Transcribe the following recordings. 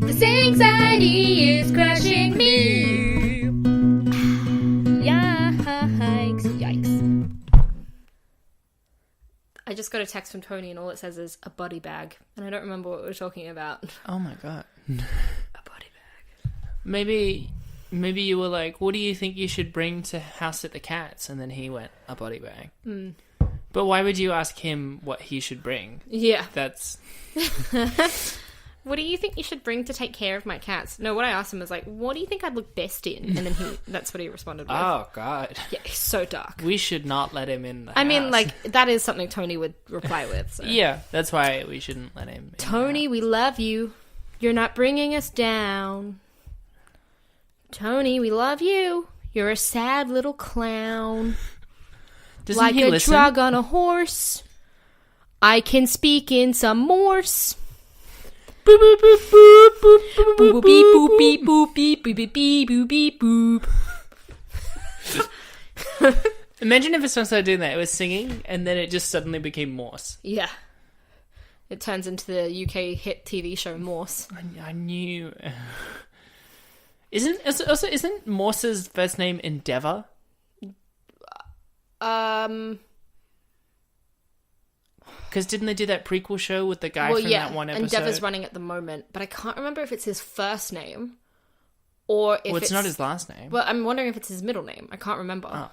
This anxiety is crushing me. Yikes. I just got a text from Tony and all it says is a body bag. And I don't remember what we were talking about. Oh my god. A body bag. Maybe you were like, what do you think you should bring to House at the Cats? And then he went, a body bag. Mm. But why would you ask him what he should bring? Yeah. That's... What do you think you should bring to take care of my cats? No, what I asked him was like, what do you think I'd look best in? And then that's what he responded with. Oh, God. Yeah, he's so dark. We should not let him in the house. I mean, like, that is something Tony would reply with. So. Yeah, that's why we shouldn't let him in. Tony, we love you. You're not bringing us down. Tony, we love you. You're a sad little clown. Doesn't like he a listen? drug on a horse. I can speak in some Morse. Boop, boop, boop, boop, boop, boop, Boop boop, beep boop, boop beep boop beep boop beep beep boop beep boop. Imagine if it started doing that. It was singing, and then it just suddenly became Morse. Yeah. It turns into the UK hit TV show Morse. I knew. Isn't Morse's first name Endeavour? Because didn't they do that prequel show with the guy from that one episode? Endeavour's running at the moment, but I can't remember if it's his first name or if it's not his last name. Well, I'm wondering if it's his middle name. I can't remember. Oh.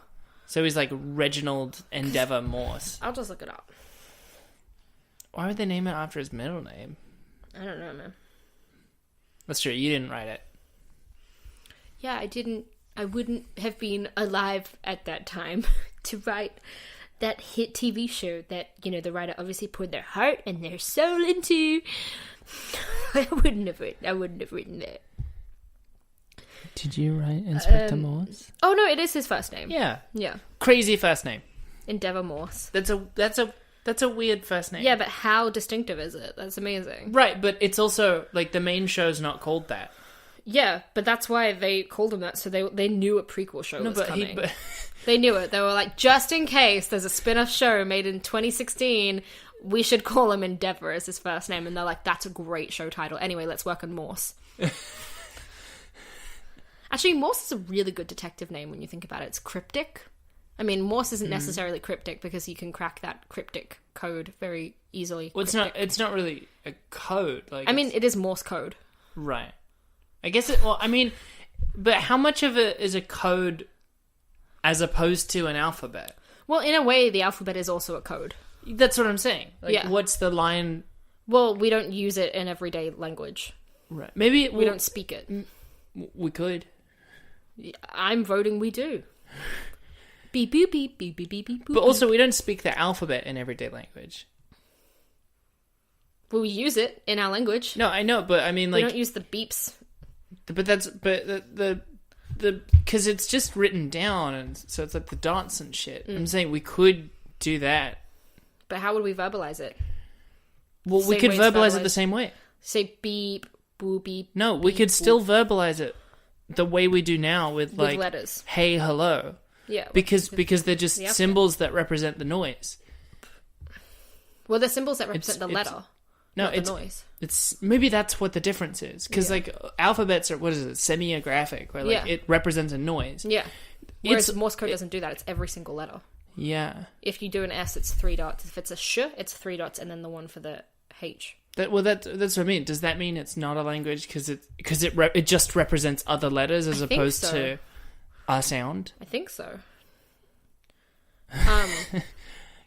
So he's like Reginald Endeavour Morse. I'll just look it up. Why would they name it after his middle name? I don't know, man. That's true. You didn't write it. Yeah, I didn't. I wouldn't have been alive at that time to write that hit TV show that, you know, the writer obviously put their heart and their soul into. I wouldn't have written that. Did you write Inspector Morse? Oh no, it is his first name. Yeah. Yeah. Crazy first name. Endeavour Morse. That's a weird first name. Yeah, but how distinctive is it? That's amazing. Right, but it's also like the main show's not called that. Yeah, but that's why they called him that, so they knew a prequel show was coming. They knew it. They were like, just in case there's a spin-off show made in 2016, we should call him Endeavour as his first name. And they're like, that's a great show title. Anyway, let's work on Morse. Actually, Morse is a really good detective name when you think about it. It's cryptic. I mean, Morse isn't necessarily cryptic because you can crack that cryptic code very easily. Well, it's not really a code. Like, I mean, it is Morse code. Right. I guess but how much of it is a code as opposed to an alphabet? Well, in a way, the alphabet is also a code. That's what I'm saying. Like, yeah. What's the line? Well, we don't use it in everyday language. Right. Maybe we don't speak it. We could. I'm voting we do. Beep, beep, beep, beep, beep, beep, beep. But also, we don't speak the alphabet in everyday language. Well, we use it in our language. No, I know, but I mean, like... We don't use the beeps. But because it's just written down, and so it's like the dots and shit. I'm saying we could do that. But how would we verbalize it? Well, we could verbalize it the same way. Say beep, boop, beep. No, we could still verbalize it the way we do now with like letters. Hey, hello. Yeah. Because they're just symbols that represent the noise. Well, they're symbols that represent the letter. No, it's the noise. It's maybe that's what the difference is, because like alphabets are semiographic, where like it represents a noise. Yeah. Whereas Morse code doesn't do that. It's every single letter. Yeah. If you do an S, it's 3 dots. If it's a sh, it's 3 dots, and then the one for the H. That's what I mean. Does that mean it's not a language because it just represents other letters as opposed to a sound? I think so.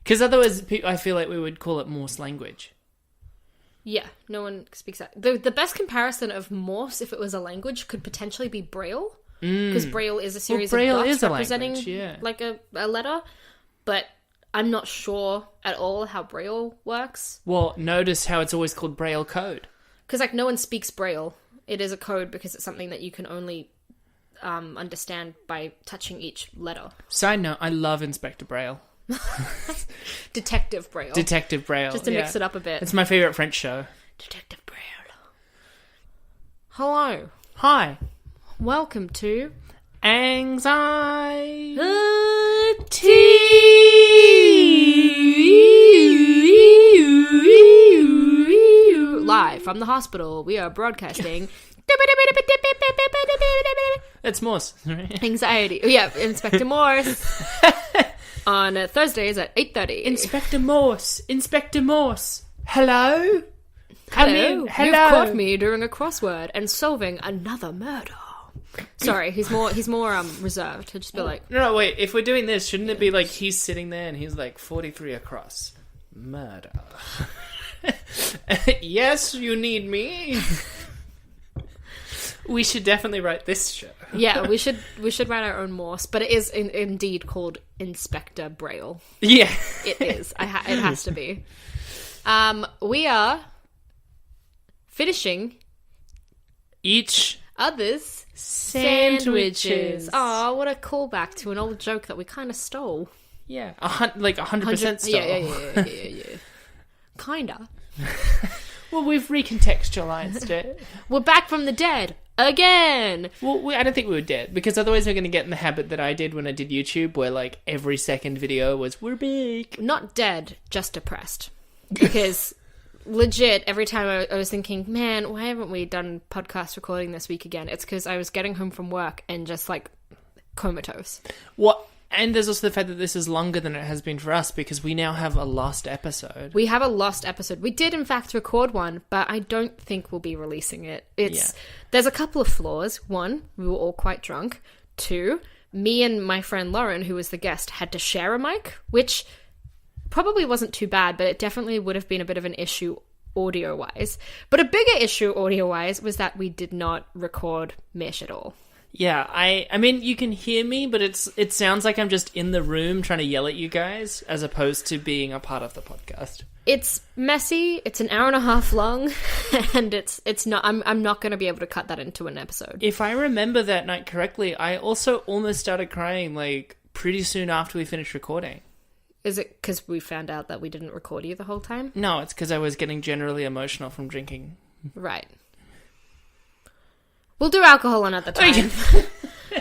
Because otherwise, I feel like we would call it Morse language. Yeah, no one speaks that. The best comparison of Morse, if it was a language, could potentially be Braille. Because Braille is a series of dots representing like a letter. But I'm not sure at all how Braille works. Well, notice how it's always called Braille code. Because like no one speaks Braille. It is a code because it's something that you can only understand by touching each letter. Side note, I love Inspector Braille. Detective Braille. Just to mix it up a bit. It's my favourite French show. Detective Braille. Hello. Hi. Welcome to Anxietea. live from the hospital. We are broadcasting. It's Morse. Anxiety. Yeah, Inspector Morse. On Thursdays at 8:30. Inspector Morse. Inspector Morse. Hello? Hello. You've caught me doing a crossword and solving another murder. Sorry, he's more reserved. He'll just be like... No, wait. If we're doing this, shouldn't it be like he's sitting there and he's like 43 across? Murder. Yes, you need me. We should definitely write this show. Yeah, we should write our own Morse, but it is indeed called Inspector Braille. Yeah. It is. It has to be. We are finishing each other's sandwiches. Oh, what a callback to an old joke that we kind of stole. Yeah, 100% stole. Yeah. Kinda. Well, we've recontextualized it. We're back from the dead again. Well, I don't think we were dead, because otherwise we're going to get in the habit that I did when I did YouTube, where like every second video was "we're back." Not dead, just depressed. Because legit, every time I was thinking, man, why haven't we done podcast recording this week again? It's because I was getting home from work and just like comatose. What? And there's also the fact that this is longer than it has been for us, because we now have a lost episode. We have a lost episode. We did, in fact, record one, but I don't think we'll be releasing it. There's a couple of flaws. One, we were all quite drunk. Two, me and my friend Lauren, who was the guest, had to share a mic, which probably wasn't too bad, but it definitely would have been a bit of an issue audio-wise. But a bigger issue audio-wise was that we did not record mesh at all. Yeah, I mean, you can hear me, but it sounds like I'm just in the room trying to yell at you guys, as opposed to being a part of the podcast. It's messy. It's an hour and a half long, and it's not. I'm not going to be able to cut that into an episode. If I remember that night correctly, I also almost started crying like pretty soon after we finished recording. Is it because we found out that we didn't record you the whole time? No, it's because I was getting generally emotional from drinking. Right. We'll do alcohol another time.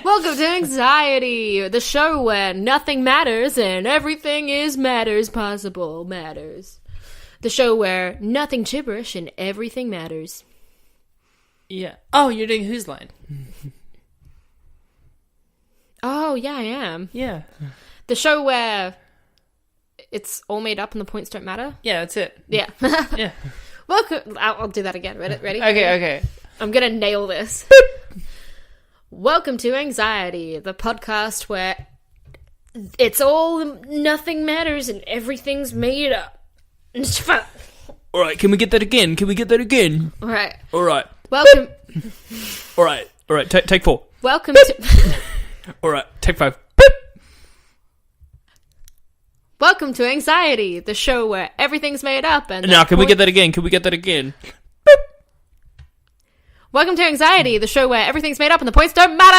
Welcome to Anxiety, the show where nothing matters and everything is matters possible matters. The show where nothing gibberish and everything matters. Yeah. Oh, you're doing Whose Line? Oh, yeah, I am. Yeah. The show where it's all made up and the points don't matter? Yeah, that's it. Yeah. Yeah. Welcome. I'll do that again. Ready? Okay. I'm gonna nail this. Welcome to Anxiety, the podcast where it's all nothing matters and everything's made up. It's fun. All right, can we get that again? All right. Welcome. All right. Take 4. Welcome to. All right, take 5. Welcome to Anxiety, the show where everything's made up and. Now, can we get that again? Welcome to Anxiety, the show where everything's made up and the points don't matter!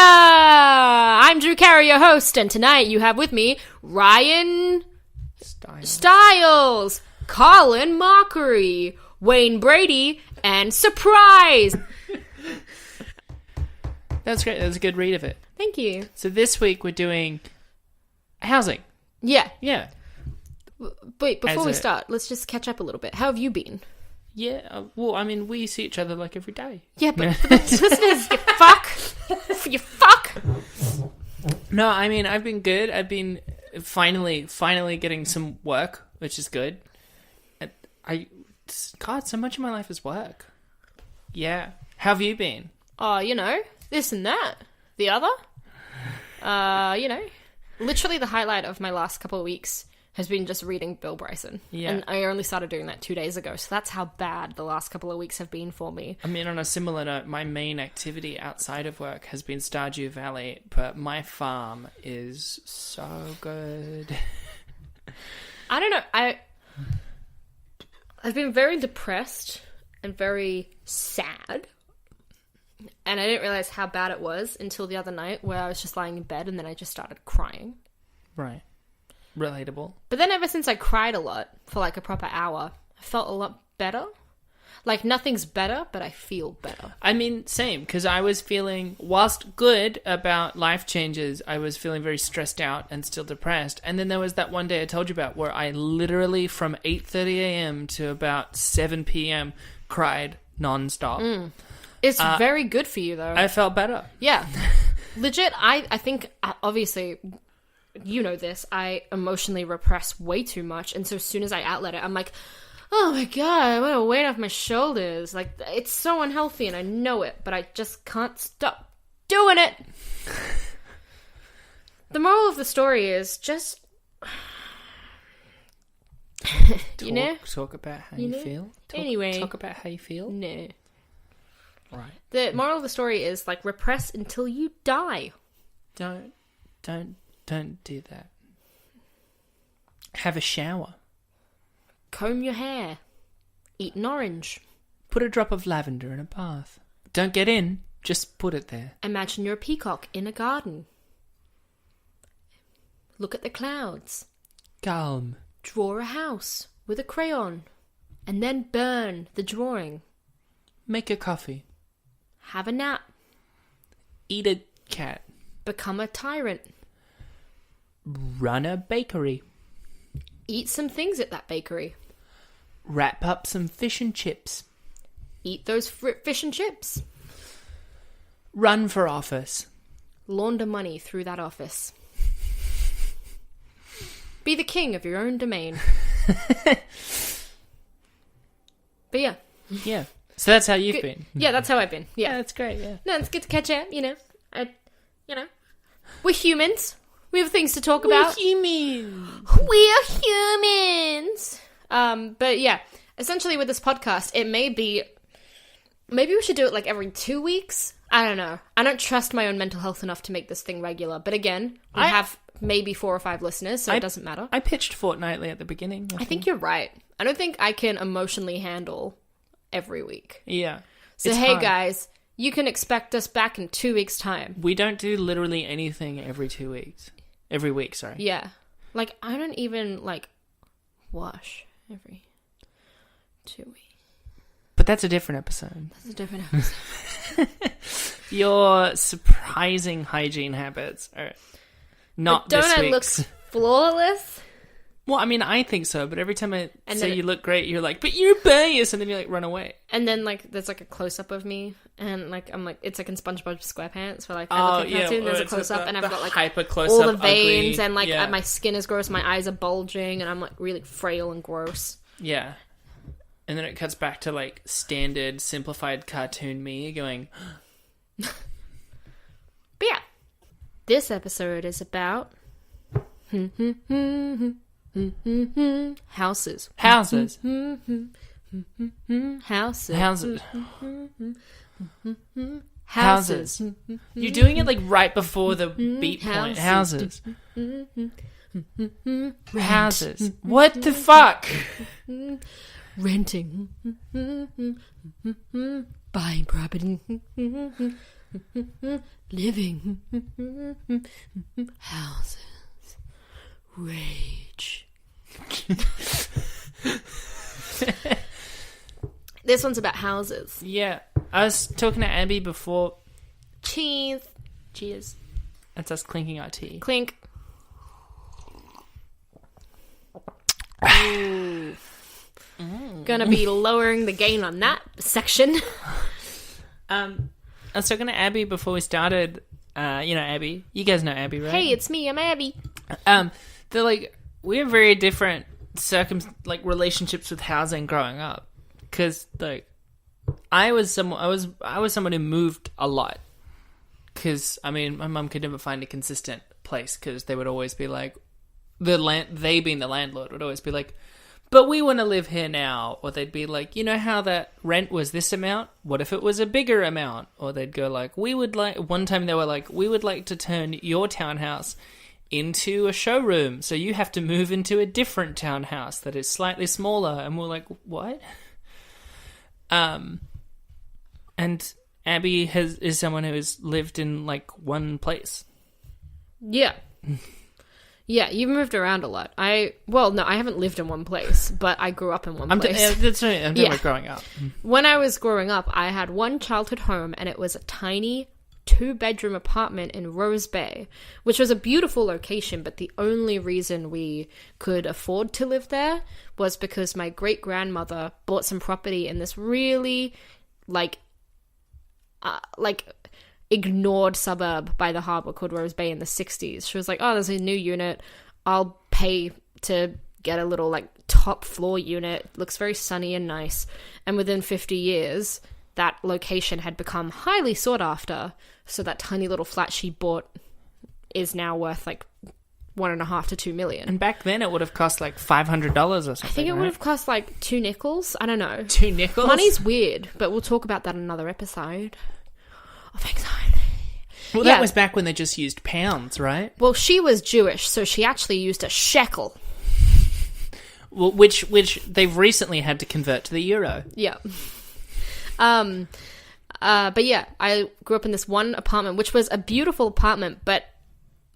I'm Drew Carey, your host, and tonight you have with me Ryan Stiles, Colin Mockery, Wayne Brady, and Surprise! That's great. That's a good read of it. Thank you. So this week we're doing housing. Yeah. But before we start, let's just catch up a little bit. How have you been? Yeah, well, I mean, we see each other like every day. Yeah, but for the listeners, you fuck! No, I mean, I've been good. I've been finally getting some work, which is good. God, so much of my life is work. Yeah. How have you been? Oh, this and that. The other. Literally the highlight of my last couple of weeks has been just reading Bill Bryson. Yeah. And I only started doing that 2 days ago, so that's how bad the last couple of weeks have been for me. I mean, on a similar note, my main activity outside of work has been Stardew Valley, but my farm is so good. I don't know, I've been very depressed and very sad, and I didn't realize how bad it was until the other night where I was just lying in bed and then I just started crying. Right. Relatable. But then ever since I cried a lot for like a proper hour, I felt a lot better. Like nothing's better, but I feel better. I mean, same, because I was feeling, whilst good about life changes, I was feeling very stressed out and still depressed. And then there was that one day I told you about where I literally from 8:30 a.m. to about 7 p.m. cried non-stop. It's very good for you, though. I felt better. Yeah. Legit, I think, obviously, you know this, I emotionally repress way too much, and so as soon as I outlet it, I'm like, oh my god, what a weight off my shoulders. Like, it's so unhealthy, and I know it, but I just can't stop doing it. The moral of the story is just... Talk about how you feel. Talk about how you feel. No. Right. The moral of the story is, like, repress until you die. Don't do that. Have a shower. Comb your hair. Eat an orange. Put a drop of lavender in a bath. Don't get in, just put it there. Imagine you're a peacock in a garden. Look at the clouds. Calm. Draw a house with a crayon. And then burn the drawing. Make a coffee. Have a nap. Eat a cat. Become a tyrant. Run a bakery. Eat some things at that bakery. Wrap up some fish and chips. Eat those fish and chips. Run for office. Launder money through that office. Be the king of your own domain. But yeah. Yeah. So that's how you've been. Yeah, that's how I've been. Yeah, that's great. Yeah. No, it's good to catch up. We're humans. We have things to talk about. We're humans. We're humans. But yeah, essentially with this podcast, it may be. Maybe we should do it like every 2 weeks. I don't know. I don't trust my own mental health enough to make this thing regular. But again, we have maybe 4 or 5 listeners, so it doesn't matter. I pitched fortnightly at the beginning. I think you're right. I don't think I can emotionally handle every week. Yeah. So hey hard. Guys, you can expect us back in 2 weeks' time. We don't do literally anything every 2 weeks. Every week, sorry. Yeah. Like, I don't even, wash every 2 weeks. But that's a different episode. That's a different episode. Your surprising hygiene habits are not but this week's. Don't I look flawless? Well, I mean, I think so, but every time I say you look great, you're like, but you're biased, and then you, run away. And then, there's, a close-up of me, and, I'm it's like in SpongeBob SquarePants, where, I look at cartoon, there's a close-up, and I've got, hyper all the veins, ugly, and, my skin is gross, my eyes are bulging, and I'm, really frail and gross. Yeah. And then it cuts back to, standard, simplified cartoon me going... But yeah. This episode is about... Houses. Houses. Houses. Houses. You're doing it right before the beat point. Houses. Houses. What the fuck? Renting. Buying property. Living. Houses. Rage. This one's about houses. Yeah. I was talking to Abby before. Cheers. That's us clinking our tea. Clink. Gonna be lowering the gain on that section. I was talking to Abby before we started. Abby. You guys know Abby, right? Hey, it's me. I'm Abby. They're we have very different relationships with housing growing up. Because I was someone who moved a lot. Because my mum could never find a consistent place. Because they would always be they being the landlord would always be but we want to live here now. Or they'd be how that rent was this amount? What if it was a bigger amount? Or they'd go one time they were we would like to turn your townhouse into a showroom. So you have to move into a different townhouse that is slightly smaller. And we're what? And Abby is someone who has lived in one place. Yeah. Yeah, you've moved around a lot. I haven't lived in one place, but I grew up in one place. That's right. I'm talking about growing up. When I was growing up, I had one childhood home, and it was a tiny 2-bedroom apartment in Rose Bay, which was a beautiful location, but the only reason we could afford to live there was because my great-grandmother bought some property in this really, ignored suburb by the harbour called Rose Bay in the 60s. She was like, oh, there's a new unit. I'll pay to get a little, top floor unit. Looks very sunny and nice. And within 50 years, that location had become highly sought after. So that tiny little flat she bought is now worth, $1.5 to $2 million. And back then, it would have cost, $500 or something, I think it would have cost, 2 nickels. I don't know. 2 nickels? Money's weird, but we'll talk about that in another episode. Anxiety. Well, that was back when they just used pounds, right? Well, she was Jewish, so she actually used a shekel. Well, which they've recently had to convert to the euro. Yeah. But yeah, I grew up in this one apartment, which was a beautiful apartment, but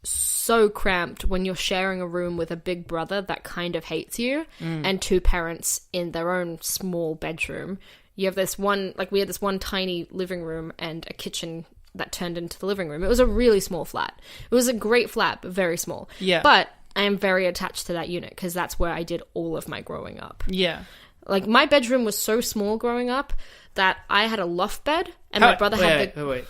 so cramped when you're sharing a room with a big brother that kind of hates you, and 2 parents in their own small bedroom. You have this one, we had this one tiny living room and a kitchen that turned into the living room. It was a really small flat. It was a great flat, but very small. Yeah. But I am very attached to that unit because that's where I did all of my growing up. Yeah. My bedroom was so small growing up that I had a loft bed and my brother had Wait.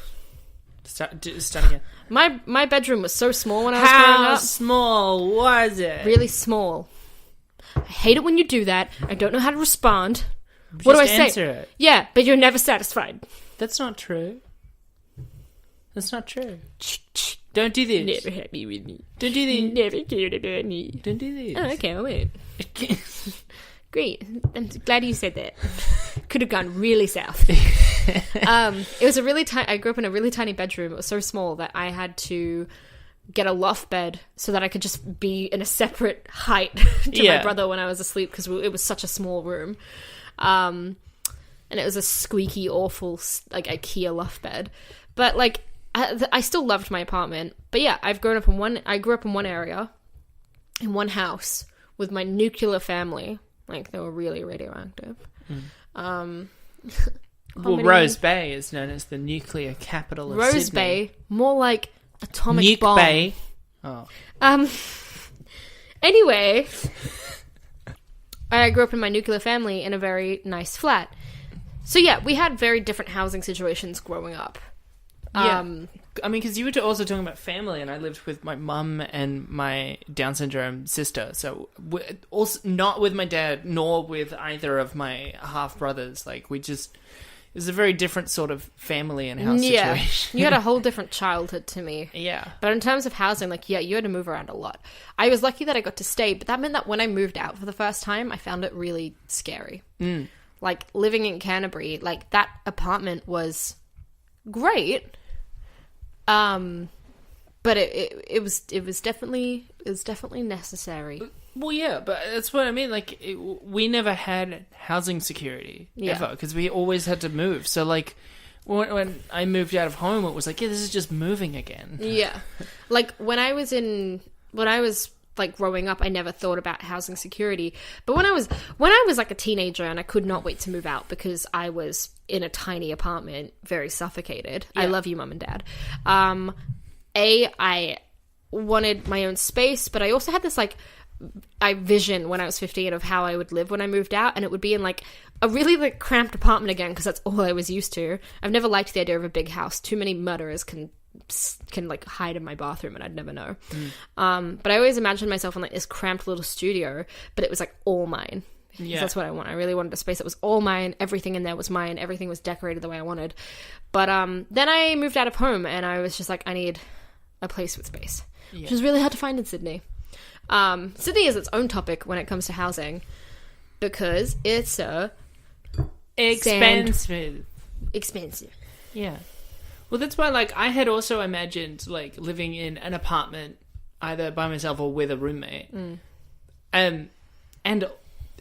Start again. My bedroom was so small when I was growing up. How small was it? Really small. I hate it when you do that. I don't know how to respond. What do I say? Answer it. Yeah, but you're never satisfied. That's not true. That's not true. Don't do this. Never happy with me. Don't do this. Never cared about me. Don't do this. Oh, okay, I won't. Great. I'm glad you said that. Could have gone really south. It was a really tiny... I grew up in a really tiny bedroom. It was so small that I had to get a loft bed so that I could just be in a separate height to my brother when I was asleep because it was such a small room. And it was a squeaky, awful, IKEA loft bed. But, I still loved my apartment. But yeah, I grew up in one area, in one house, with my nuclear family. They were really radioactive. Rose Bay is known as the nuclear capital of Rose Sydney. Bay, more like atomic bomb. Bay. Oh. Anyway, I grew up in my nuclear family in a very nice flat. So yeah, we had very different housing situations growing up. Yeah. Because you were also talking about family, and I lived with my mum and my Down syndrome sister. So, also not with my dad, nor with either of my half brothers. It was a very different sort of family and house situation. You had a whole different childhood to me. Yeah. But in terms of housing, you had to move around a lot. I was lucky that I got to stay, but that meant that when I moved out for the first time, I found it really scary. Living in Canterbury, that apartment was great. But it was definitely necessary. Well, yeah, but that's what I mean. We never had housing security ever because we always had to move. So, when I moved out of home, it was this is just moving again. Yeah, when I was growing up, I never thought about housing security. But when I was a teenager and I could not wait to move out because I was in a tiny apartment, very suffocated. Yeah. I love you, Mum and Dad. I wanted my own space, but I also had this vision when I was 15 of how I would live when I moved out, and it would be in a really cramped apartment again because that's all I was used to. I've never liked the idea of a big house. Too many murderers can hide in my bathroom and I'd never know. But I always imagined myself in this cramped little studio, but it was all mine. Yeah. That's what I want. I really wanted a space that was all mine. Everything in there was mine. Everything was decorated the way I wanted. But then I moved out of home and I was just I need a place with space, which is really hard to find in Sydney. Sydney is its own topic when it comes to housing because it's expensive. Yeah. Well, that's why, I had also imagined, living in an apartment either by myself or with a roommate. And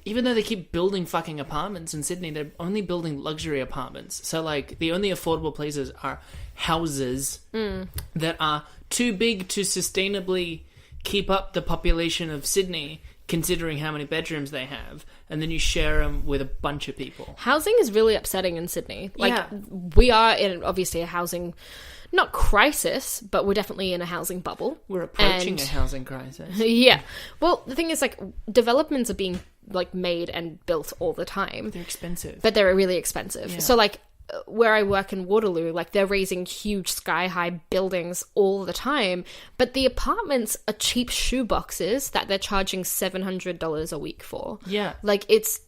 even though they keep building fucking apartments in Sydney, they're only building luxury apartments. So, the only affordable places are houses that are too big to sustainably keep up the population of Sydney considering how many bedrooms they have, and then you share them with a bunch of people. Housing is really upsetting in Sydney. Like, we are in, obviously, a housing, not crisis, but we're definitely in a housing bubble. We're approaching a housing crisis. Yeah. Well, the thing is, like, developments are being, like, made and built all the time. They're expensive. But they're really expensive. Yeah. So, like, where I work in Waterloo, like, they're raising huge sky-high buildings all the time, but the apartments are cheap shoe boxes that they're charging $700 a week for. Yeah. Like, it's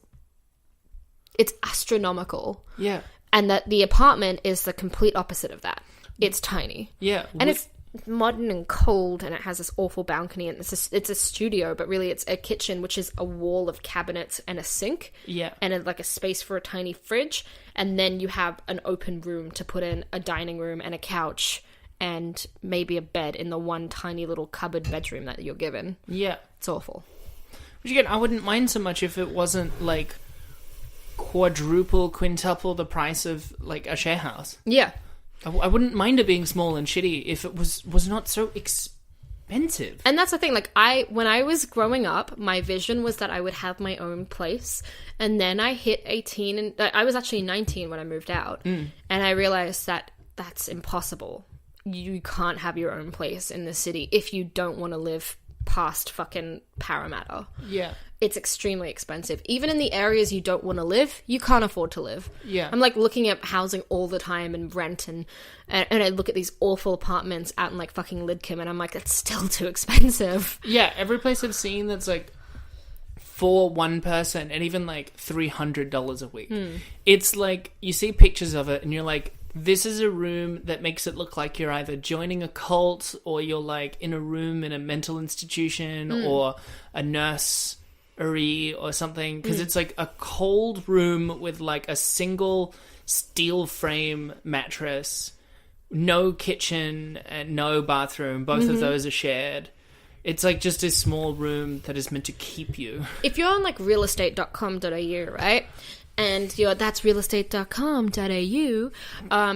astronomical. Yeah. And that the apartment is the complete opposite of that. It's tiny. Yeah. And it's modern and cold, and it has this awful balcony, and it's a studio, but really it's a kitchen, which is a wall of cabinets and a sink. Yeah. And like a space for a tiny fridge, and then you have an open room to put in a dining room and a couch and maybe a bed in the one tiny little cupboard bedroom that you're given. Yeah. It's awful. Which again, I wouldn't mind so much if it wasn't like quadruple, quintuple the price of like a share house. Yeah. I wouldn't mind it being small and shitty if it was not so expensive. And that's the thing, like, when I was growing up, my vision was that I would have my own place, and then I hit 18, and I was actually 19 when I moved out, and I realized that that's impossible. You can't have your own place in the city if you don't want to live past fucking Parramatta. Yeah. It's extremely expensive. Even in the areas you don't want to live, you can't afford to live. Yeah. I'm like looking at housing all the time and rent, and I look at these awful apartments out in like fucking Lidcombe, and I'm like, that's still too expensive. Yeah, every place I've seen that's like for one person, and even like $300 a week. It's like you see pictures of it and you're like, this is a room that makes it look like you're either joining a cult or you're like in a room in a mental institution or a nursery or something, because it's like a cold room with like a single steel frame mattress, no kitchen and no bathroom. Both of those are shared. It's like just a small room that is meant to keep you. If you're on like realestate.com.au, right? And that's realestate.com.au.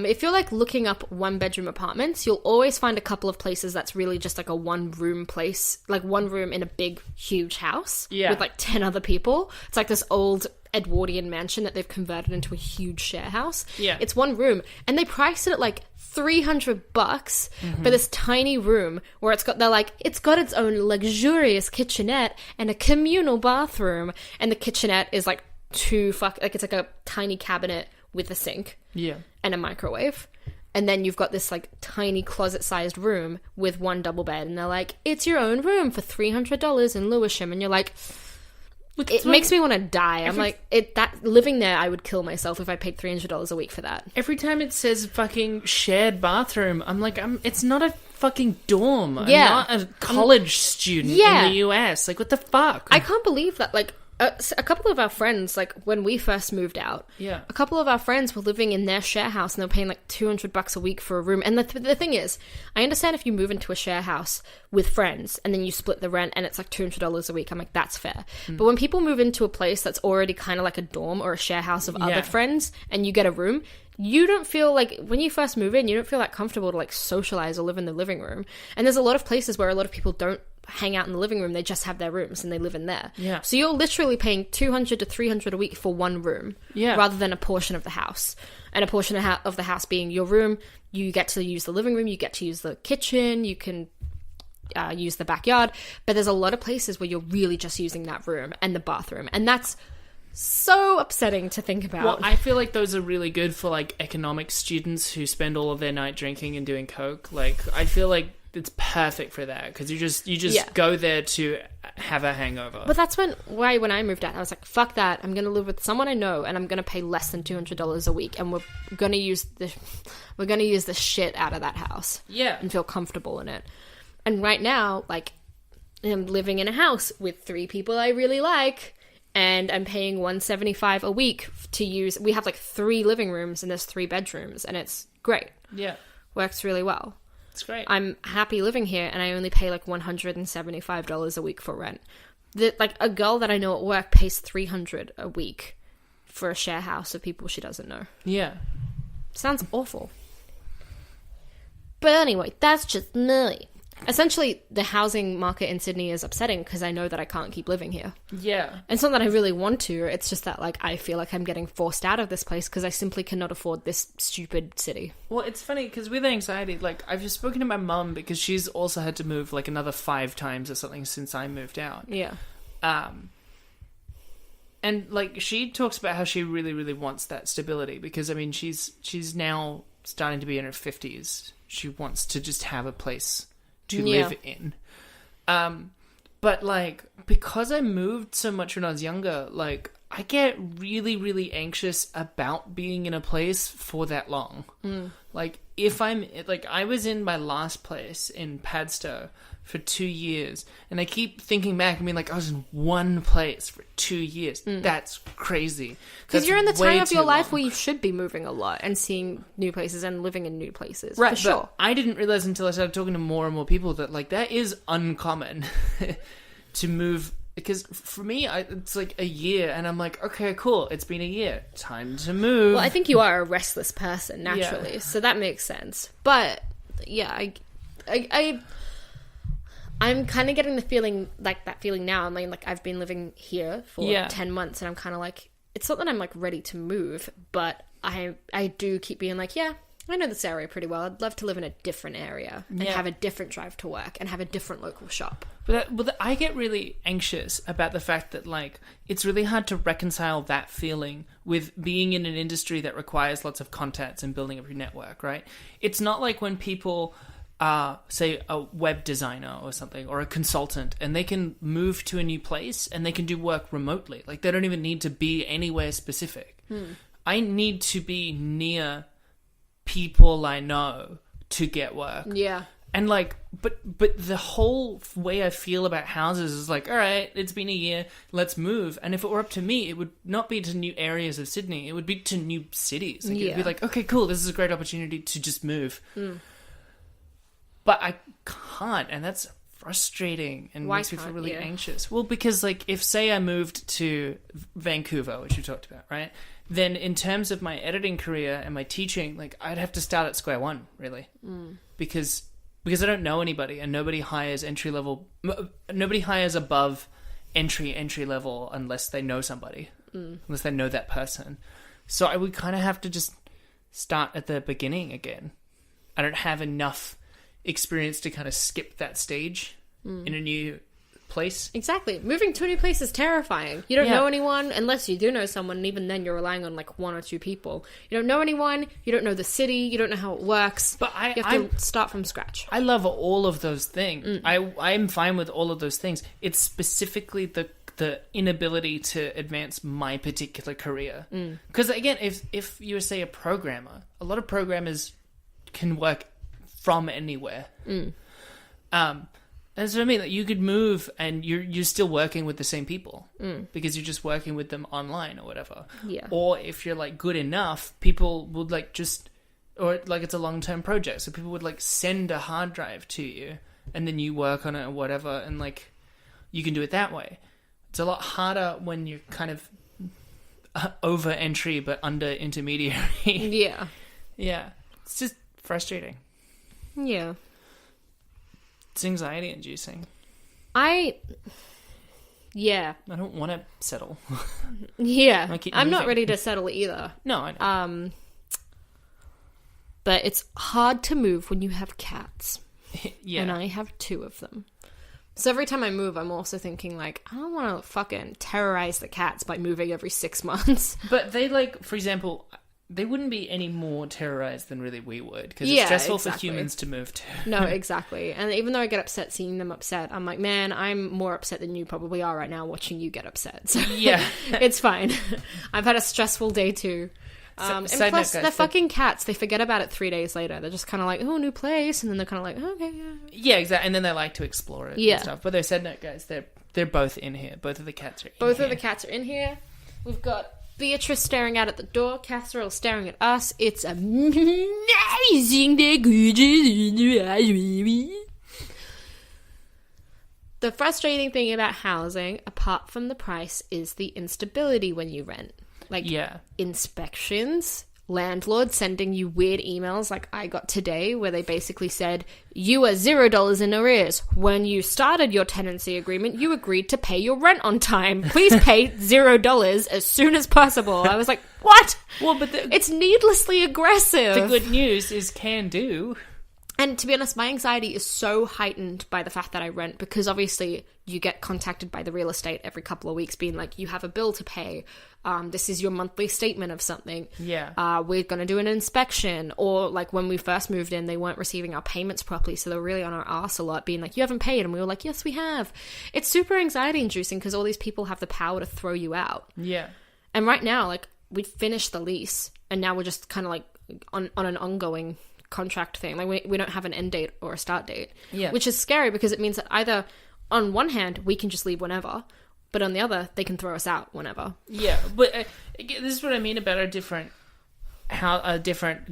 If you're like looking up one bedroom apartments, you'll always find a couple of places that's really just like a one room place, like one room in a big, huge house with like 10 other people. It's like this old Edwardian mansion that they've converted into a huge share house. Yeah. It's one room, and they priced it at like $300 for this tiny room where it's got its own luxurious kitchenette and a communal bathroom, and the kitchenette is like it's like a tiny cabinet with a sink and a microwave, and then you've got this like tiny closet-sized room with one double bed, and they're like, it's your own room for $300 in Lewisham, and you're like, it makes me want to die. I'm like, living there, I would kill myself if I paid $300 a week for that. Every time it says fucking shared bathroom, I'm like, it's not a fucking dorm. Yeah. I'm not a college student in the US. Like, what the fuck? I can't believe that, like, a couple of our friends, like, when we first moved out, a couple of our friends were living in their share house, and they were paying like $200 a week for a room. And the thing is, I understand if you move into a share house with friends and then you split the rent and it's like $200 a week, I'm like, that's fair. But when people move into a place that's already kind of like a dorm or a share house of other friends, and you get a room, you don't feel like, when you first move in, you don't feel that comfortable to like socialize or live in the living room. And there's a lot of places where a lot of people don't hang out in the living room, they just have their rooms and they live in there. Yeah. So you're literally paying $200 to $300 a week for one room, rather than a portion of the house. And a portion of the house being your room, you get to use the living room, you get to use the kitchen, you can use the backyard. But there's a lot of places where you're really just using that room and the bathroom, and that's so upsetting to think about. Well, I feel like those are really good for like economics students who spend all of their night drinking and doing coke. Like, I feel like it's perfect for that, because you just go there to have a hangover. But that's why when I moved out, I was like, fuck that. I'm gonna live with someone I know, and I'm gonna pay less than $200 a week, and we're gonna use the shit out of that house. Yeah. And feel comfortable in it. And right now, like, I'm living in a house with 3 people I really like, and I'm paying $175 a week to use. We have like 3 living rooms and there's 3 bedrooms, and it's great. Yeah. Works really well. It's great. I'm happy living here, and I only pay like $175 a week for rent. Like, a girl that I know at work pays $300 a week for a share house of people she doesn't know. Yeah. Sounds awful. But anyway, that's just me. essentially the housing market in Sydney is upsetting because I know that I can't keep living here. Yeah. It's not that I really want to. It's just that, like, I feel like I'm getting forced out of this place because I simply cannot afford this stupid city. Well, it's funny because with anxiety, like, I've just spoken to my mum because she's also had to move, like, another 5 times or something since I moved out. Yeah. And, like, she talks about how she really, really wants that stability because, I mean, she's now starting to be in her 50s. She wants to just have a place to live in. But, like, because I moved so much when I was younger, like, I get really, really anxious about being in a place for that long. Like, if I'm, like, I was in my last place in Padstow for 2 years, and I keep thinking back and being like, I was in one place for 2 years. That's crazy. Because you're in the time of your life where you should be moving a lot and seeing new places and living in new places. Right, for sure. I didn't realize until I started talking to more and more people that, like, that is uncommon to move. Because for me, it's like a year, and I'm like, okay, cool, it's been a year. Time to move. Well, I think you are a restless person, naturally, so that makes sense. But, yeah, I'm kind of getting the feeling, like, that feeling now. I mean, like, I've been living here for 10 months, and I'm kind of like, it's not that I'm, like, ready to move, but I do keep being like, yeah, I know this area pretty well. I'd love to live in a different area and have a different drive to work and have a different local shop. But I get really anxious about the fact that, like, it's really hard to reconcile that feeling with being in an industry that requires lots of contacts and building up your network, right? It's not like when people say a web designer or something, or a consultant, and they can move to a new place and they can do work remotely. Like, they don't even need to be anywhere specific. I need to be near people I know to get work. Yeah. And, like, but the whole way I feel about houses is like, all right, it's been a year, let's move. And if it were up to me, it would not be to new areas of Sydney, it would be to new cities. Like, it'd be like, okay, cool, this is a great opportunity to just move. But I can't, and that's frustrating and makes me feel really anxious. Well, because, like, if, say, I moved to Vancouver, which we talked about, right? Then in terms of my editing career and my teaching, like, I'd have to start at square one, really. Because I don't know anybody, and nobody hires nobody hires above entry level unless they know somebody, unless they know that person. So I would kind of have to just start at the beginning again. I don't have enough experience to kind of skip that stage in a new place. Exactly. Moving to a new place is terrifying. You don't know anyone, unless you do know someone, and even then you're relying on, like, 1 or 2 people. You don't know anyone, you don't know the city, you don't know how it works. But you have to start from scratch. I love all of those things. I'm fine with all of those things. It's specifically the inability to advance my particular career. Because, again, if you were, say, a programmer, a lot of programmers can work from anywhere. That's what I mean. Like, you could move and you're still working with the same people because you're just working with them online or whatever. Yeah. Or if you're, like, good enough, people would, like, just, or, like, it's a long-term project, so people would, like, send a hard drive to you and then you work on it or whatever, and, like, you can do it that way. It's a lot harder when you're kind of over entry but under intermediary. Yeah. Yeah. It's just frustrating. Yeah. It's anxiety inducing. I don't want to settle. Yeah. I'm not ready to settle either. No, I know. But it's hard to move when you have cats. Yeah. And I have 2 of them. So every time I move, I'm also thinking, like, I don't want to fucking terrorize the cats by moving every 6 months. But they, like, for example, they wouldn't be any more terrorized than really we would, because it's stressful for humans to move to. No, exactly. And even though I get upset seeing them upset, I'm like, man, I'm more upset than you probably are right now watching you get upset. So yeah, it's fine. I've had a stressful day too. And plus, the fucking cats, they forget about it 3 days later. They're just kind of like, oh, new place. And then they're kind of like, oh, okay, yeah. Yeah, exactly. And then they like to explore it and stuff. But they're said note guys. They're both in here. Both of the cats are in here. Both of the cats are in here. We've got Beatrice staring out at the door, Casserole staring at us. It's amazing. The frustrating thing about housing, apart from the price, is the instability when you rent. Like, inspections landlords sending you weird emails like I got today, where they basically said, you are $0 in arrears. When you started your tenancy agreement, you agreed to pay your rent on time. Please pay $0 as soon as possible. I was like, what? Well, but it's needlessly aggressive. The good news is can do. And to be honest, my anxiety is so heightened by the fact that I rent, because obviously you get contacted by the real estate every couple of weeks being like, you have a bill to pay. This is your monthly statement of something. Yeah. We're going to do an inspection. Or like when we first moved in, they weren't receiving our payments properly. So they were really on our arse a lot, being like, you haven't paid. And we were like, yes, we have. It's super anxiety inducing because all these people have the power to throw you out. Yeah. And right now, like, we finished the lease and now we're just kind of like on an ongoing contract thing. Like we don't have an end date or a start date. Yeah. Which is scary because it means that either on one hand, we can just leave whenever, but on the other, they can throw us out whenever. Yeah, but this is what I mean about a different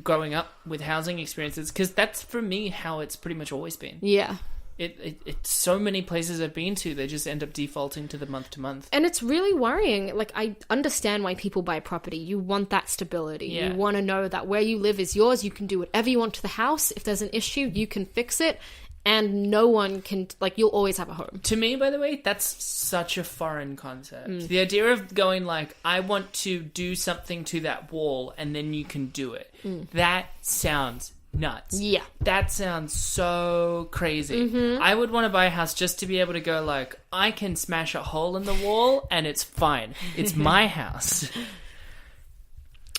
growing up with housing experiences, because that's, for me, how it's pretty much always been. Yeah. It's so many places I've been to, they just end up defaulting to the month to month. And it's really worrying. Like, I understand why people buy property. You want that stability. Yeah. You want to know that where you live is yours. You can do whatever you want to the house. If there's an issue, you can fix it. And no one can, like, you'll always have a home. To me, by the way, that's such a foreign concept. The idea of going like, I want to do something to that wall and then you can do it. That sounds nuts. Yeah. That sounds so crazy. I would want to buy a house just to be able to go like, I can smash a hole in the wall and it's fine. It's my house.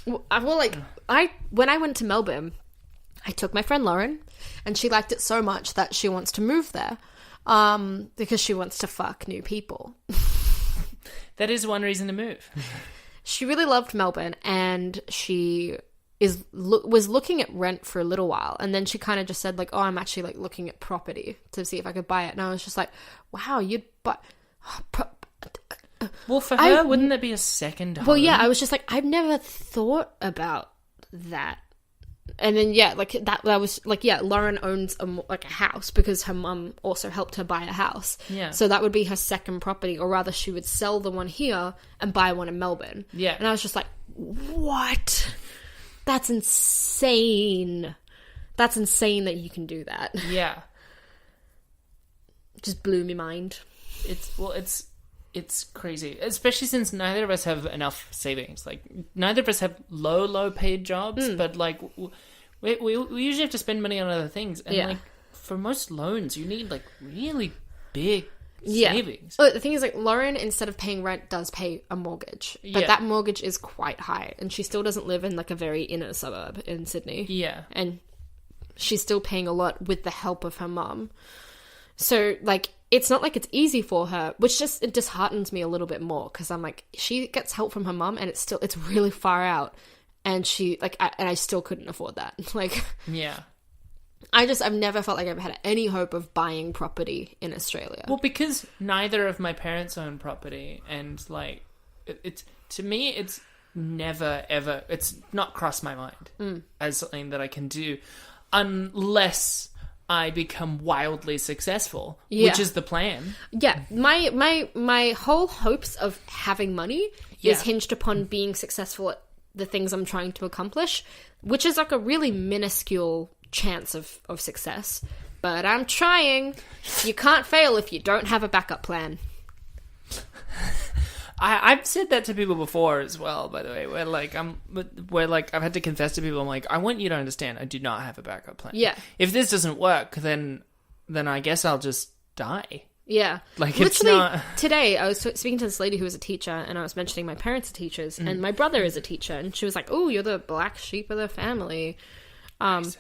When I went to Melbourne, I took my friend Lauren, and she liked it so much that she wants to move there because she wants to fuck new people. That is one reason to move. She really loved Melbourne, and she was looking at rent for a little while, and then she kind of just said like, oh, I'm actually like looking at property to see if I could buy it. And I was just like, wow, you'd buy... Well, for her, wouldn't there be a second home? Well, yeah, I was just like, I've never thought about that. And then, yeah, like, that was, like, yeah, Lauren owns, a house because her mum also helped her buy a house. Yeah. So that would be her second property, or rather she would sell the one here and buy one in Melbourne. Yeah. And I was just like, what? That's insane. That's insane that you can do that. Yeah. Just blew my mind. It's crazy, especially since neither of us have enough savings. Like, neither of us have low paid jobs, but like we usually have to spend money on other things. And like for most loans, you need like really big savings. Oh, the thing is, like, Lauren, instead of paying rent, does pay a mortgage, but that mortgage is quite high, and she still doesn't live in like a very inner suburb in Sydney. Yeah, and she's still paying a lot with the help of her mum. So like, it's not like it's easy for her, which it disheartens me a little bit more, because I'm like, she gets help from her mum and it's really far out, and she like, I still couldn't afford that. Like, yeah, I've never felt like I've had any hope of buying property in Australia. Well, because neither of my parents own property, and like, it's to me, it's never ever, it's not crossed my mind as something that I can do, unless I become wildly successful, which is the plan. Yeah, my whole hopes of having money is hinged upon being successful at the things I'm trying to accomplish, which is like a really minuscule chance of success. But I'm trying. You can't fail if you don't have a backup plan. I've said that to people before as well, by the way, where I've had to confess to people, I'm like, I want you to understand, I do not have a backup plan. Yeah. If this doesn't work, then I guess I'll just die. Yeah. Like, literally, it's not... Today, I was speaking to this lady who was a teacher, and I was mentioning my parents are teachers, and my brother is a teacher, and she was like, oh, you're the black sheep of the family. And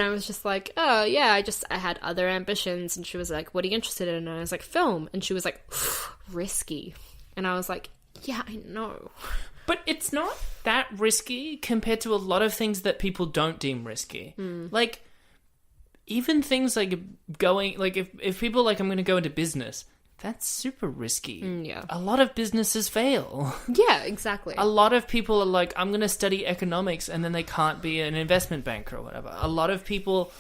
I was just like, oh, yeah, I had other ambitions. And she was like, what are you interested in? And I was like, film. And she was like, risky. And I was like, yeah, I know. But it's not that risky compared to a lot of things that people don't deem risky. Like, even things like going, like, if people like, I'm going to go into business, that's super risky. Yeah. A lot of businesses fail. Yeah, exactly. A lot of people are like, I'm going to study economics, and then they can't be an investment banker or whatever. A lot of people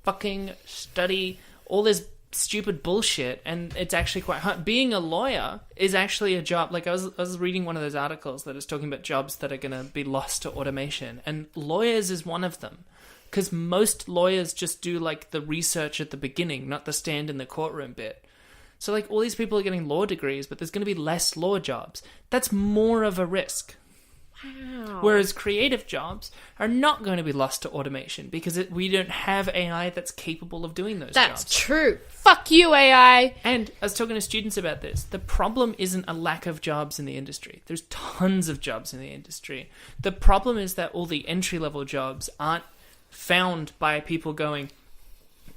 fucking study all this stupid bullshit, and it's actually quite hard. Being a lawyer is actually a job. Like I was reading one of those articles that is talking about jobs that are going to be lost to automation, and lawyers is one of them. Because most lawyers just do like the research at the beginning, not the stand in the courtroom bit. So like all these people are getting law degrees, but there's going to be less law jobs. That's more of a risk. Wow. Whereas creative jobs are not going to be lost to automation because we don't have AI that's capable of doing those jobs. That's true. Fuck you, AI. And I was talking to students about this. The problem isn't a lack of jobs in the industry. There's tons of jobs in the industry. The problem is that all the entry-level jobs aren't found by people going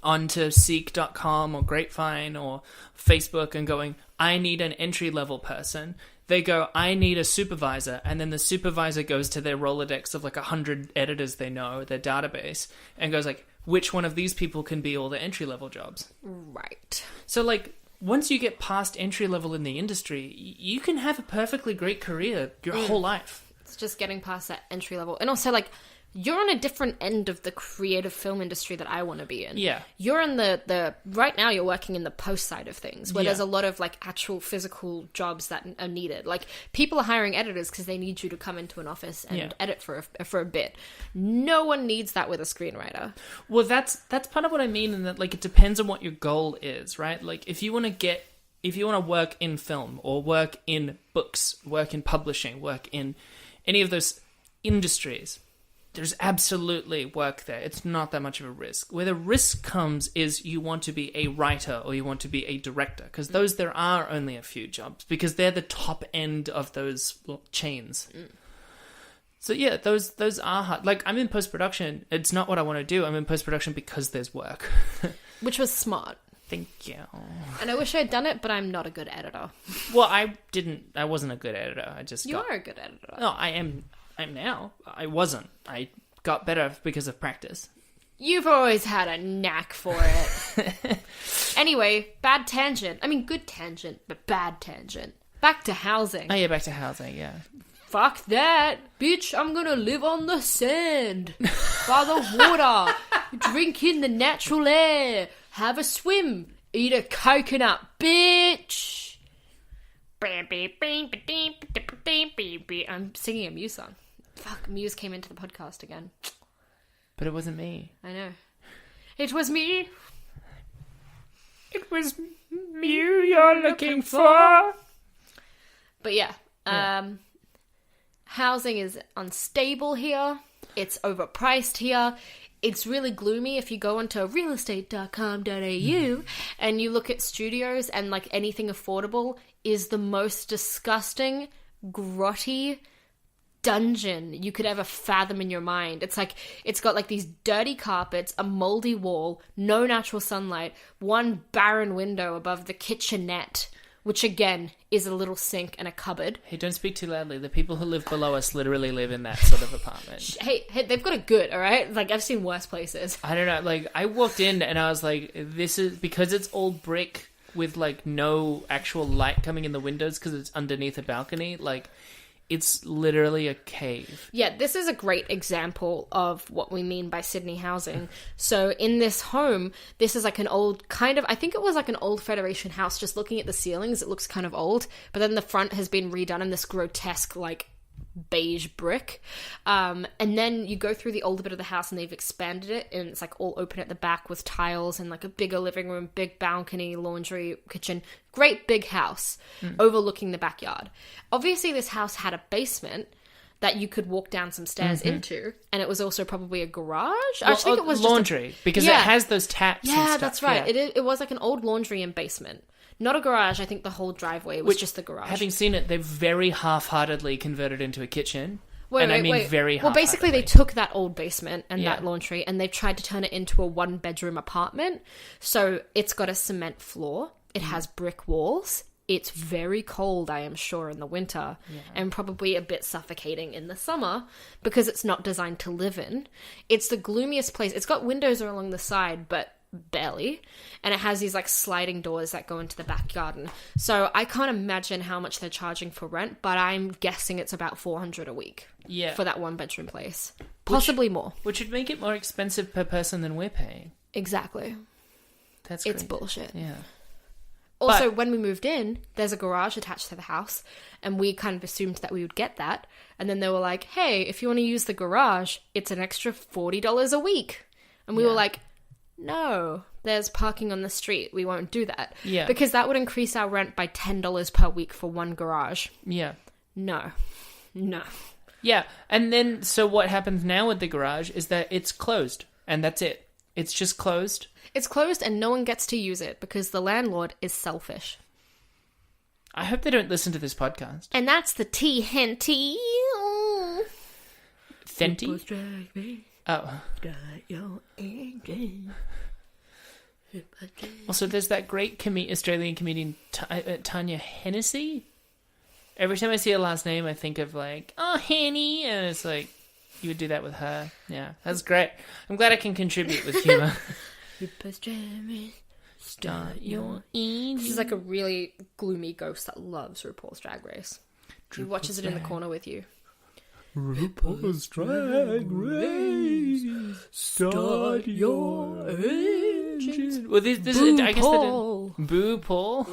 onto Seek.com or Grapevine or Facebook and going, I need an entry-level person. They go, I need a supervisor, and then the supervisor goes to their Rolodex of like 100 editors they know, their database, and goes like, which one of these people can be all the entry-level jobs? Right. So like, once you get past entry-level in the industry, you can have a perfectly great career your whole life. It's just getting past that entry level. And also like, you're on a different end of the creative film industry that I want to be in. Yeah. You're in the right now you're working in the post side of things where there's a lot of like actual physical jobs that are needed. Like people are hiring editors because they need you to come into an office and edit for a bit. No one needs that with a screenwriter. Well, that's part of what I mean in that like it depends on what your goal is, right? Like if you want to work in film or work in books, work in publishing, work in any of those industries, there's absolutely work there. It's not that much of a risk. Where the risk comes is you want to be a writer or you want to be a director, because those there are only a few jobs because they're the top end of those chains. So yeah, those are hard. Like I'm in post-production. It's not what I want to do. I'm in post-production because there's work. Which was smart. Thank you. And I wish I had done it, but I'm not a good editor. Well, I wasn't a good editor. You are a good editor. No, I'm now. I wasn't. I got better because of practice. You've always had a knack for it. Anyway, bad tangent. I mean, good tangent, but bad tangent. Back to housing. Oh, yeah, back to housing, yeah. Fuck that. Bitch, I'm gonna live on the sand. By the water. Drink in the natural air. Have a swim. Eat a coconut, bitch. I'm singing a Muse song. Fuck, Muse came into the podcast again. But it wasn't me. I know. It was me. It was you you're looking for. But yeah. Housing is unstable here. It's overpriced here. It's really gloomy if you go onto realestate.com.au and you look at studios and like anything affordable is the most disgusting, grotty dungeon you could ever fathom in your mind. It's like, it's got like these dirty carpets, a moldy wall, no natural sunlight, one barren window above the kitchenette, which again is a little sink and a cupboard. Hey, don't speak too loudly. The people who live below us literally live in that sort of apartment. Hey, they've got it good, all right? Like, I've seen worse places. I don't know. Like, I walked in and I was like, this is... Because it's all brick with, like, no actual light coming in the windows because it's underneath a balcony, like... It's literally a cave. Yeah, this is a great example of what we mean by Sydney housing. So in this home, this is like an old kind of, I think it was like an old Federation house. Just looking at the ceilings, it looks kind of old. But then the front has been redone in this grotesque, like, beige brick. And then you go through the older bit of the house and they've expanded it. And it's like all open at the back with tiles and like a bigger living room, big balcony, laundry, kitchen. Great big house overlooking the backyard. Obviously, this house had a basement that you could walk down some stairs into, and it was also probably a garage. Well, I think it was laundry because it has those taps. Yeah, and stuff. That's right. Yeah. It was like an old laundry and basement, not a garage. I think the whole driveway was just the garage. Having seen it, they very half-heartedly converted into a kitchen. Very half-heartedly. Well, basically, they took that old basement and that laundry, and they've tried to turn it into a one-bedroom apartment. So it's got a cement floor. It has brick walls. It's very cold, I am sure, in the winter, and probably a bit suffocating in the summer because it's not designed to live in. It's the gloomiest place. It's got windows along the side, but barely, and it has these like sliding doors that go into the back garden. So I can't imagine how much they're charging for rent, but I'm guessing it's about $400 a week for that one-bedroom place. Possibly more. Which would make it more expensive per person than we're paying. Exactly. That's it's crazy. bullshit. Yeah. Also, when we moved in, there's a garage attached to the house, and we kind of assumed that we would get that. And then they were like, hey, if you want to use the garage, it's an extra $40 a week. And we were like, no, there's parking on the street. We won't do that. Yeah. Because that would increase our rent by $10 per week for one garage. Yeah. No. Yeah. And then, so what happens now with the garage is that it's closed, and that's it. It's just closed. It's closed and no one gets to use it because the landlord is selfish. I hope they don't listen to this podcast. And that's the tea, henty. Fenty? Oh. Also, there's that great Australian comedian Tanya Hennessy. Every time I see her last name, I think of like, oh, Henny, and it's like, you would do that with her. Yeah, that's great. I'm glad I can contribute with humour. Start your engine. This is like a really gloomy ghost that loves RuPaul's Drag Race. He watches it in the corner with you. RuPaul's Drag Race. Start your engine. Well, this Boo I guess Paul. Boo Paul.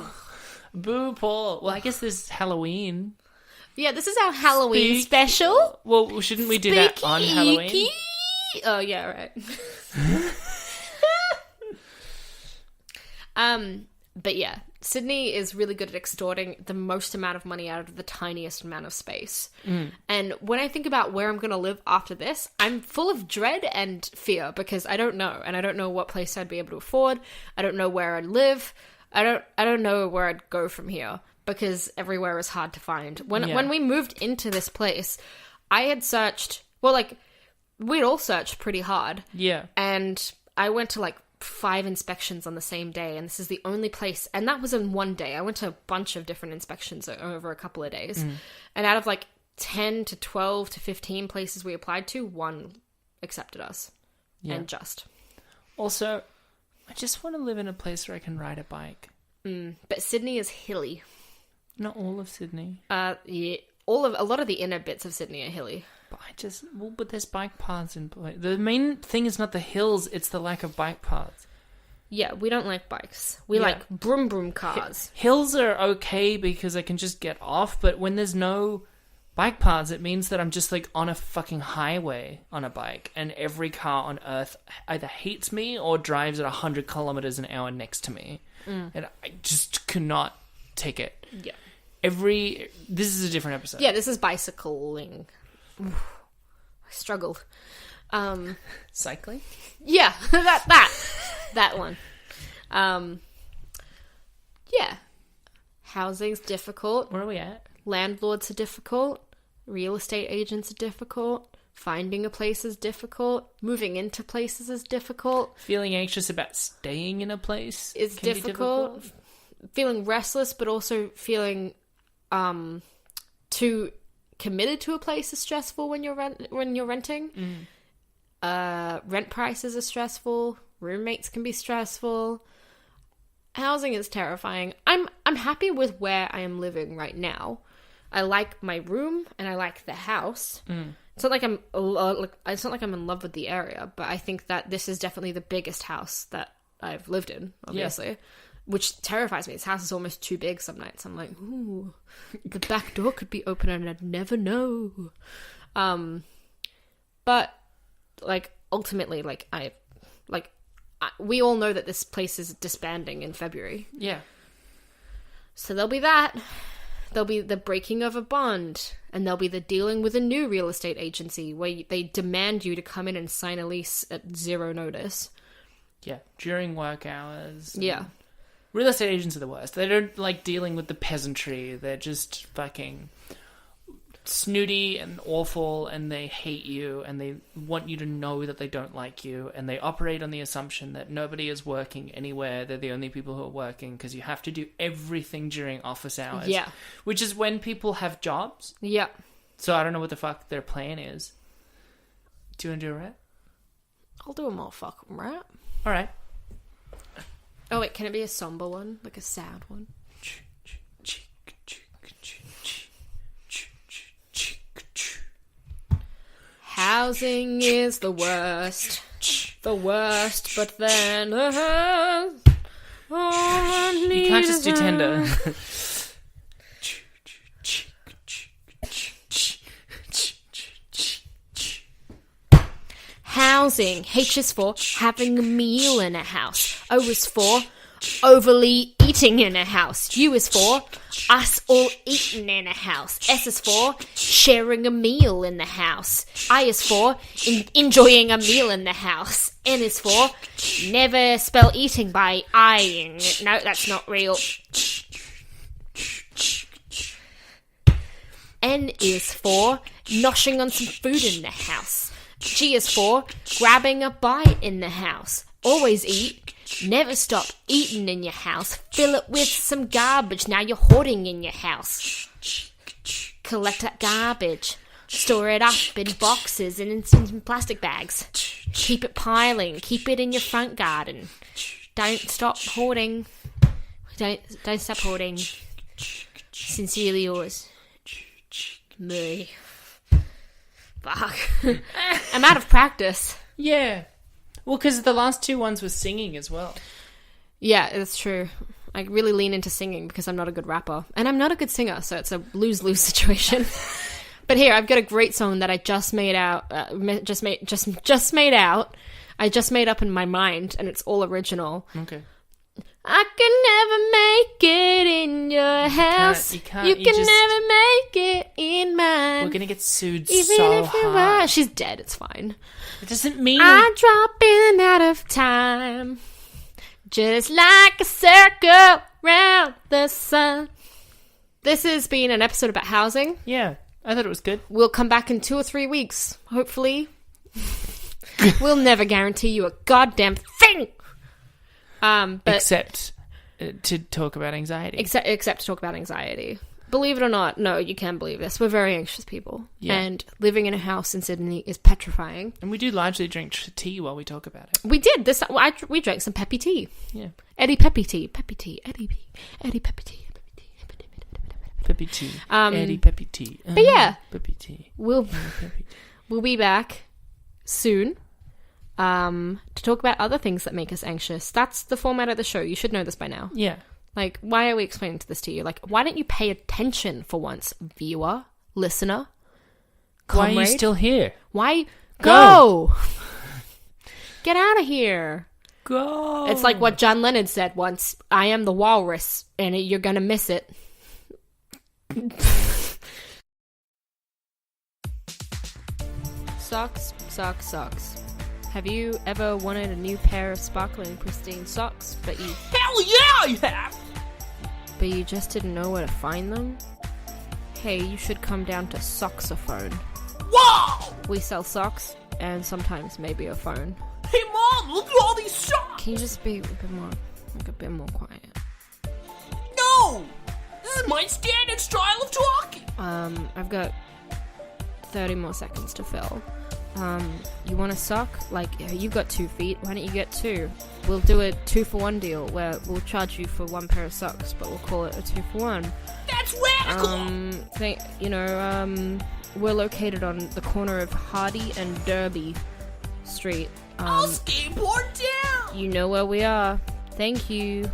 Boo Paul. Well, I guess this is Halloween. Yeah, this is our Halloween special. Well, shouldn't we do that on Halloween? Oh, yeah, right. But yeah, Sydney is really good at extorting the most amount of money out of the tiniest amount of space. And when I think about where I'm going to live after this, I'm full of dread and fear because I don't know. And I don't know what place I'd be able to afford. I don't know where I'd live. I don't know where I'd go from here because everywhere is hard to find. When we moved into this place, I had searched, well, like, we'd all searched pretty hard. Yeah. And I went to like 5 inspections on the same day, and this is the only place, and that was in one day. I went to a bunch of different inspections over a couple of days, and out of like 10 to 12 to 15 places we applied to, one accepted us. And just also, I just want to live in a place where I can ride a bike. But Sydney is hilly. Not all of Sydney. Yeah, a lot of the inner bits of Sydney are hilly. But there's bike paths in place. The main thing is not the hills, it's the lack of bike paths. Yeah, we don't like bikes. We like broom broom cars. Hills are okay because I can just get off, but when there's no bike paths, it means that I'm just like on a fucking highway on a bike, and every car on earth either hates me or drives at 100 kilometers an hour next to me. And I just cannot take it. Yeah. This is a different episode. Yeah, this is bicycling. I struggled. Cycling? Yeah, that one. Yeah. Housing's difficult. Where are we at? Landlords are difficult. Real estate agents are difficult. Finding a place is difficult. Moving into places is difficult. Feeling anxious about staying in a place is difficult. Feeling restless, but also feeling too committed to a place is stressful when you're renting. Rent prices are stressful. Roommates can be stressful. Housing is terrifying. I'm happy with where I am living right now. I like my room and I like the house. It's not like I'm in love with the area, but I think that this is definitely the biggest house that I've lived in, obviously. Which terrifies me. This house is almost too big some nights. I'm like, ooh, the back door could be open and I'd never know. But like ultimately, we all know that this place is disbanding in February. Yeah. So there'll be that. There'll be the breaking of a bond, and there'll be the dealing with a new real estate agency where they demand you to come in and sign a lease at 0 notice. Yeah, during work hours. Yeah. Real estate agents are the worst. They don't like dealing with the peasantry. They're just fucking snooty and awful, and they hate you, and they want you to know that they don't like you, and they operate on the assumption that nobody is working anywhere. They're the only people who are working because you have to do everything during office hours. Yeah. Which is when people have jobs. Yeah. So I don't know what the fuck their plan is. Do you want to do a rap? I'll do a motherfucking rap. All right. Oh, wait, can it be a somber one? Like a sad one? Housing is the worst. The worst, but then You can't just do tender. Housing. H is for having a meal in a house. O is for overly eating in a house. U is for us all eating in a house. S is for sharing a meal in the house. I is for enjoying a meal in the house. N is for never spell eating by I-ing. No, that's not real. N is for noshing on some food in the house. G is for grabbing a bite in the house. Always eat. Never stop eating in your house. Fill it with some garbage. Now you're hoarding in your house. Collect that garbage. Store it up in boxes and in some plastic bags. Keep it piling. Keep it in your front garden. Don't stop hoarding. Don't stop hoarding. Sincerely yours, me. Fuck. I'm out of practice. Yeah. Well, because the last two ones were singing as well. Yeah, that's true. I really lean into singing because I'm not a good rapper. And I'm not a good singer, so it's a lose-lose situation. But here, I've got a great song that I just made out. Just made out. I just made up in my mind, and it's all original. Okay. I can never make it in your house. You can never make it in mine. We're gonna get sued even so if you hard. Were. She's dead. It's fine. It doesn't mean I drop in and out of time, just like a circle round the sun. This has been an episode about housing. Yeah, I thought it was good. We'll come back in 2 or 3 weeks, hopefully. We'll never guarantee you a goddamn thing. But except to talk about anxiety. Except to talk about anxiety. Believe it or not, no, you can believe this. We're very anxious people. Yeah. And living in a house in Sydney is petrifying. And we do largely drink tea while we talk about it. We did. We drank some peppy tea. Yeah. Eddie Peppy tea. Peppy tea. Eddie Peppy tea. Peppy tea. Eddie Peppy tea. But yeah. Peppy tea. We'll be back soon. To talk about other things that make us anxious. That's the format of the show. You should know this by now. Yeah. Like, why are we explaining this to you? Like, why don't you pay attention for once, viewer, listener, comrade? Why are you still here? Why? Go! Get out of here. Go! It's like what John Lennon said once. I am the walrus, and you're gonna miss it. Socks. Have you ever wanted a new pair of sparkling, pristine socks, but you... Hell yeah, I have! But you just didn't know where to find them? Hey, you should come down to Soxophone. Wow! We sell socks, and sometimes maybe a phone. Hey Mom, look at all these socks! Can you just be a bit more quiet? No! This is my standard style of talking! I've got 30 more seconds to fill. You want a sock? Like, you've got 2 feet. Why don't you get 2? We'll do a 2-for-1 deal where we'll charge you for 1 pair of socks, but we'll call it a 2-for-1. That's radical! We're located on the corner of Hardy and Derby Street. I'll skateboard down! You know where we are. Thank you.